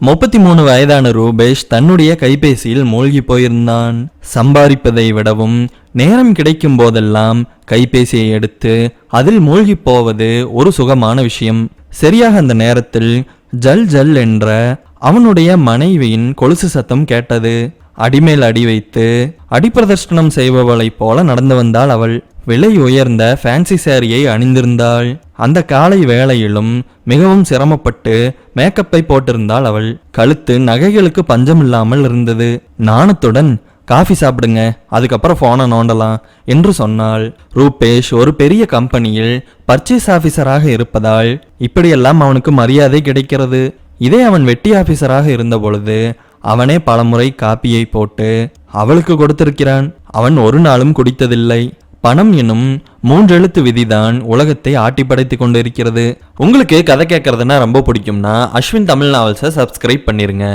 33 வயதான ரூபேஷ் தன்னுடைய கைபேசியில் மூழ்கி போயிருந்தான். சம்பாதிப்பதை விடவும் நேரம் கிடைக்கும் போதெல்லாம் கைபேசியை எடுத்து அதில் மூழ்கி போவது ஒரு சுகமான விஷயம். சரியாக அந்த நேரத்தில் ஜல் ஜல் என்ற அவனுடைய மனைவியின் கொலுசு சத்தம் கேட்டது. அடிமேல் அடி வைத்து அடிப்பிரதர்ஷனம் செய்பவளைப் போல நடந்து வந்தாள் அவள். விலை உயர்ந்த ஃபேன்சி சாரியை அணிந்திருந்தாள். அந்த காலை வேளையிலும் மிகவும் சிரமப்பட்டு மேக்கப்பை போட்டிருந்தாள் அவள். கழுத்து நகைகளுக்கு பஞ்சமில்லாமல் இருந்தது. நாணத்துடன் காஃபி சாப்பிடுங்க, அதுக்கப்புறம் போனை நோண்டலாம் என்று சொன்னாள். ரூபேஷ் ஒரு பெரிய கம்பெனியில் பர்ச்சேஸ் ஆபீசராக இருப்பதால் இப்படியெல்லாம் அவனுக்கு மரியாதை கிடைக்கிறது. இதே அவன் வெட்டி ஆபீசராக இருந்த பொழுது அவனே பலமுறை காப்பியை போட்டு அவளுக்கு கொடுத்திருக்கிறான். அவன் ஒரு நாளும் குடித்ததில்லை. பணம் எனும் 3 எழுத்து விதிதான் உலகத்தை ஆட்டி படைத்து கொண்டிருக்கிறது. உங்களுக்கு கதை கேட்கறதுன்னா ரொம்ப பிடிக்கும்னா அஸ்வின் தமிழ் நாவல்ஸை சப்ஸ்கிரைப் பண்ணிருங்க.